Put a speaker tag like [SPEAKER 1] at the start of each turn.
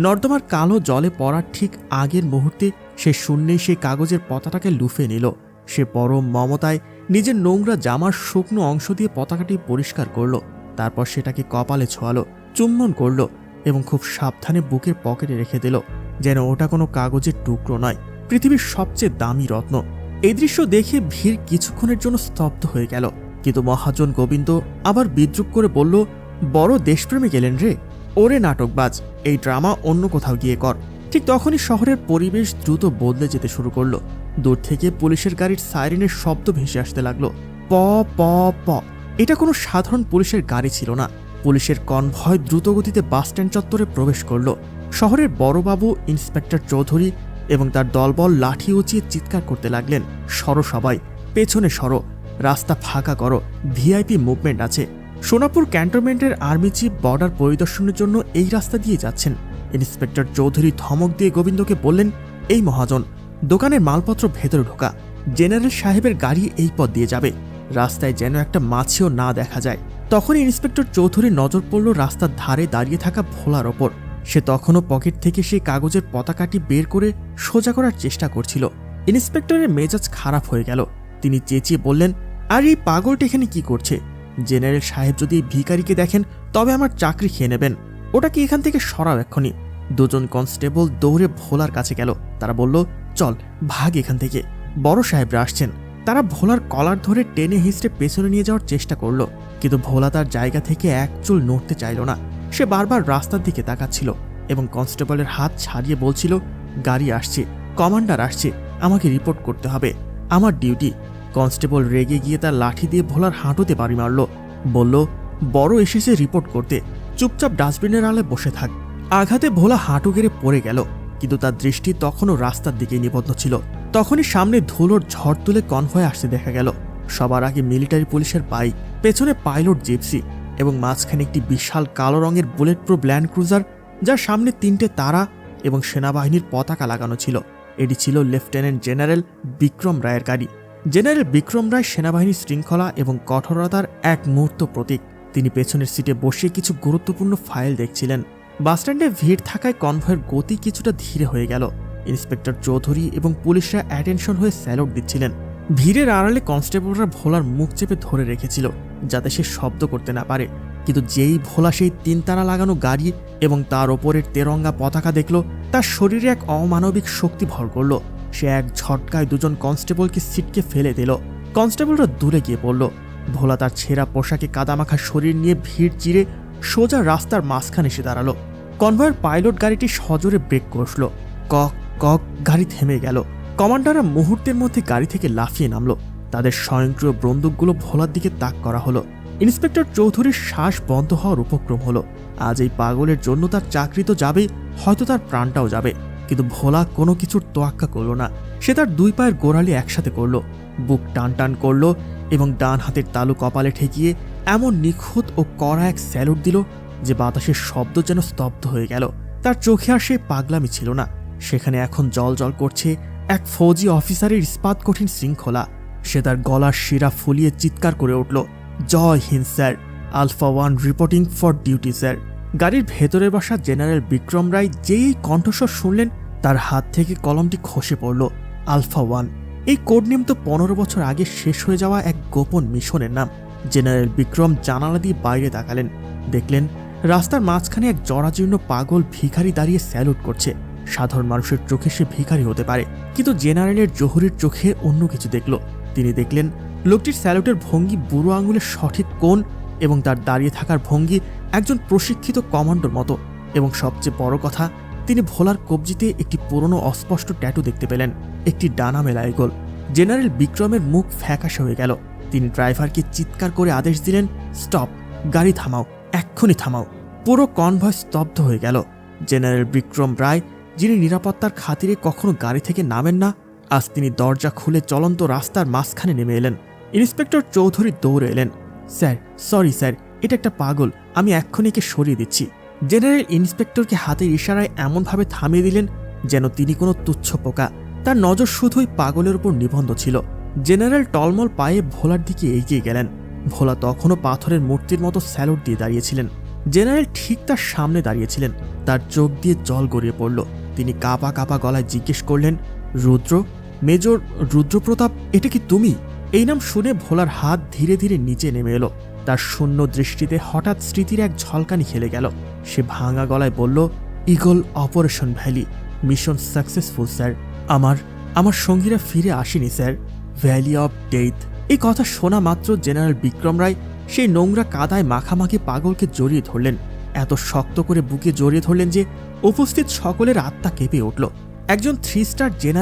[SPEAKER 1] নর্দমার কালো জলে পড়ার ঠিক আগের মুহূর্তে সে শূন্যেই সেই কাগজের পতাকাকে লুফে নিল। সে পরম মমতায় নিজের নোংরা জামার শুকনো অংশ দিয়ে পতাকাটি পরিষ্কার করল। তারপর সেটাকে কপালে ছোঁয়ালো, চুম্বন করল এবং খুব সাবধানে বুকের পকেটে রেখে দিল, যেন ওটা কোনো কাগজের টুকরো নয়, পৃথিবীর সবচেয়ে দামি রত্ন। এই দৃশ্য দেখে ভিড় কিছুক্ষণের জন্য স্তব্ধ হয়ে গেল, কিন্তু মহাজন গোবিন্দ আবার বিদ্রুপ করে বলল, বড় দেশপ্রেমে গেলেন রে, ওরে নাটকবাজ, এই ড্রামা অন্য কোথাও গিয়ে কর। ঠিক তখনই শহরের পরিবেশ দ্রুত বদলে যেতে শুরু করলো। দূর থেকে পুলিশের গাড়ির সাইরেনের শব্দ ভেসে আসতে লাগলো। প প প এটা কোনো সাধারণ পুলিশের গাড়ি ছিল না। পুলিশের কনভয় দ্রুতগতিতে বাসস্ট্যান্ড চত্বরে প্রবেশ করলো। শহরের বড়বাবু ইন্সপেক্টর চৌধুরী এবং তার দলবল লাঠি উঁচিয়ে চিৎকার করতে লাগলেন, সরো সবাই, পেছনে সরো, রাস্তা ফাঁকা করো, ভিআইপি মুভমেন্ট আছে। সোনাপুর ক্যান্টনমেন্টের আর্মি চিফ বর্ডার পরিদর্শনের জন্য এই রাস্তা দিয়ে যাচ্ছেন। ইন্সপেক্টর চৌধুরী ধমক দিয়ে গোবিন্দকে বললেন, এই মহাজন, দোকানের মালপত্র ভেতরে ঢোকা, জেনারেল সাহেবের গাড়ি এই পথ দিয়ে যাবে, রাস্তায় যেন একটা মাছিও না দেখা যায়। তখন ইন্সপেক্টর চৌধুরীর নজর পড়ল রাস্তার ধারে দাঁড়িয়ে থাকা ভোলার ওপর। সে তখনও পকেট থেকে সেই কাগজের পতাকাটি বের করে সোজা করার চেষ্টা করছিল। ইন্সপেক্টরের মেজাজ খারাপ হয়ে গেল। তিনি চেঁচিয়ে বললেন, আর এই পাগলটা এখানে কি করছে? জেনারেল সাহেব যদি এই ভিখারিকে দেখেন তবে আমার চাকরি খেয়ে নেবেন। ওটাকে এখান থেকে সরাও এক্ষুনি। দুজন কনস্টেবল দৌড়ে ভোলার কাছে গেল। তারা বলল, চল ভাগ এখান থেকে, বড় সাহেবরা আসছেন। তারা ভোলার কলার ধরে টেনে হিঁচড়ে পেছনে নিয়ে যাওয়ার চেষ্টা করলো, কিন্তু ভোলা তার জায়গা থেকে এক চুল নড়তে চাইল না। সে বারবার রাস্তার দিকে তাকাচ্ছিল এবং কনস্টেবলের হাত ছাড়িয়ে বলছিল, গাড়ি আসছে, কমান্ডার আসছে, আমাকে রিপোর্ট করতে হবে, আমার ডিউটি। কনস্টেবল রেগে গিয়ে তার লাঠি দিয়ে ভোলার হাঁটুতে বাড়ি মারল, বলল, বড় এসেছে রিপোর্ট করতে, চুপচাপ ডাস্টবিনের আলে বসে থাক। আঘাতে ভোলা হাঁটু গেড়ে পড়ে গেল, কিন্তু তার দৃষ্টি তখনও রাস্তার দিকে নিবদ্ধ ছিল। তখনই সামনে ধুলোর ঝড় তুলে কনভয় আসতে দেখা গেল। সবার আগে মিলিটারি পুলিশের বাইক, পেছনে পাইলট জিপসি এবং মাঝখানে একটি বিশাল কালো রঙের বুলেট প্রুফ ল্যান্ড ক্রুজার, যার সামনে 3টে তারা এবং সেনাবাহিনীর পতাকা লাগানো ছিল। এটি ছিল লেফটেন্যান্ট জেনারেল বিক্রম রায়ের গাড়ি। জেনারেল বিক্রম রায় সেনাবাহিনীর শৃঙ্খলা এবং কঠোরতার এক মুহূর্ত প্রতীক। তিনি পেছনের সিটে বসে কিছু গুরুত্বপূর্ণ ফাইল দেখছিলেন। বাসস্ট্যান্ডে ভিড় থাকায় কনভয়ের গতি কিছুটা ধীরে হয়ে গেল। ইন্সপেক্টর চৌধুরী এবং পুলিশরা অ্যাটেনশন হয়ে স্যালুট দিচ্ছিলেন। ভিড়ের আড়ালে কনস্টেবলরা ভোলার মুখ চেপে ধরে রেখেছিল, যাতে সে শব্দ করতে না পারে। কিন্তু যেই ভোলা সেই 3 তারা লাগানো গাড়ি এবং তার ওপরের তেরঙ্গা পতাকা দেখল, তার শরীরে এক অমানবিক শক্তি ভর করল। সে এক ঝটকায় দুজন কনস্টেবলকে সিটকে ফেলে দিল। কনস্টেবলরা দূরে গিয়ে পড়ল। ভোলা তার ছেঁড়া পোশাকে কাদামাখা শরীর নিয়ে ভিড় চিরে সোজা রাস্তার মাঝখানে এসে দাঁড়ালো। কনভয়ের পাইলট গাড়িটি সজোরে ব্রেক কষল। কক কক গাড়ি থেমে গেল। কমান্ডাররা মুহূর্তের মধ্যে গাড়ি থেকে লাফিয়ে নামলো। তাদের স্বয়ংক্রিয় বন্দুকগুলো ভোলার দিকে তাক করা হলো। ইন্সপেক্টর চৌধুরীর শ্বাস বন্ধ হওয়ার উপক্রম হলো। আজ এই পাগলের জন্য তার চাকরি তো যাবেই, হয়তো তার প্রাণটাও যাবে। কিন্তু ভোলা কোনো কিছুর তোয়াক্কা করল না। সে তার 2 পায়ের গোড়ালি একসাথে করল, বুক টান টান করল এবং ডান হাতের তালু কপালে ঠেকিয়ে এমন নিখুঁত ও কড়া এক স্যালুট দিল যে বাতাসের শব্দ যেন স্তব্ধ হয়ে গেল। তার চোখে আর সেই পাগলামি ছিল না। সেখানে এখন জল জল করছে এক ফৌজি অফিসারের ইস্পাত কঠিন শৃঙ্খলা। সে তার গলার শিরা ফুলিয়ে চিৎকার করে উঠল, Jai Hind sir, alpha 1 reporting for duty sir. গাড়ির ভেতরে বসা জেনারেল বিক্রম রায় যেই কণ্ঠস্বর শুনলেন, তার হাত থেকে কলমটি খসে পড়ল। আলফা 1, এই কোড নেম তো 15 বছর আগে শেষ হয়ে যাওয়া এক গোপন মিশনের নাম। জেনারেল বিক্রম জানালা দিয়ে বাইরে তাকালেন। দেখলেন রাস্তার মাঝখানে এক জরাজীর্ণ পাগল ভিখারি দাঁড়িয়ে স্যালুট করছে। সাধারণ মানুষের চোখে সে ভিখারি হতে পারে, কিন্তু জেনারেলের জহুরির চোখে অন্য কিছু দেখল। তিনি দেখলেন লোকটির স্যালুটের ভঙ্গি বুড়ো আঙুলের সঠিক কোণ এবং তার দাঁড়িয়ে থাকার ভঙ্গি একজন প্রশিক্ষিত কমান্ডোর মতো। এবং সবচেয়ে বড় কথা, তিনি ভোলার কবজিতে একটি পুরনো অস্পষ্ট ট্যাটু দেখতে পেলেন, একটি ডানা মেলা এগোল। জেনারেল বিক্রমের মুখ ফ্যাকাশে হয়ে গেল। তিনি ড্রাইভারকে চিৎকার করে আদেশ দিলেন, স্টপ, গাড়ি থামাও, এক্ষুনি থামাও। পুরো কনভয় স্তব্ধ হয়ে গেল। জেনারেল বিক্রম রায়, যিনি নিরাপত্তার খাতিরে কখনো গাড়ি থেকে নামেন না, আজ তিনি দরজা খুলে চলন্ত রাস্তার মাঝখানে নেমে এলেন। ইন্সপেক্টর চৌধুরী দৌড়ে এলেন, স্যার, সরি স্যার, এটা একটা পাগল, আমি এক্ষুনি একে সরিয়ে দিচ্ছি। জেনারেল ইন্সপেক্টরকে হাতের ইশারায় এমনভাবে থামিয়ে দিলেন যেন তিনি কোনো তুচ্ছ পোকা। তার নজর শুধুই পাগলের উপর নিবন্ধ ছিল। জেনারেল টলমল পায়ে ভোলার দিকে এগিয়ে গেলেন। ভোলা তখনও পাথরের মূর্তির মতো স্যালুট দিয়ে দাঁড়িয়েছিলেন। জেনারেল ঠিক তার সামনে দাঁড়িয়েছিলেন। তার চোখ দিয়ে জল গড়িয়ে পড়ল। তিনি কাঁপা কাঁপা গলায় জিজ্ঞেস করলেন, রুদ্র, মেজর রুদ্রপ্রতাপ, এটা কি তুমি? এই নাম শুনে ভোলার হাত ধীরে ধীরে নিচে নেমে এলো। তার শূন্য দৃষ্টিতে হঠাৎ স্মৃতির এক ঝলকানি খেলে গেল। সে ভাঙা গলায় বলল, eagle operation valley, mission successful sir. আমার সঙ্গীরা ফিরে আসেনি স্যার, ভ্যালি অফ ডেথ। এই কথা শোনা মাত্র জেনারেল বিক্রম রায় সেই নোংরা কাদায় মাখামাখি পাগলকে জড়িয়ে ধরলেন। এত শক্ত করে বুকে জড়িয়ে ধরলেন যে উপস্থিত সকলের আত্মা কেঁপে উঠল। একজন 3 স্টার জেনারেল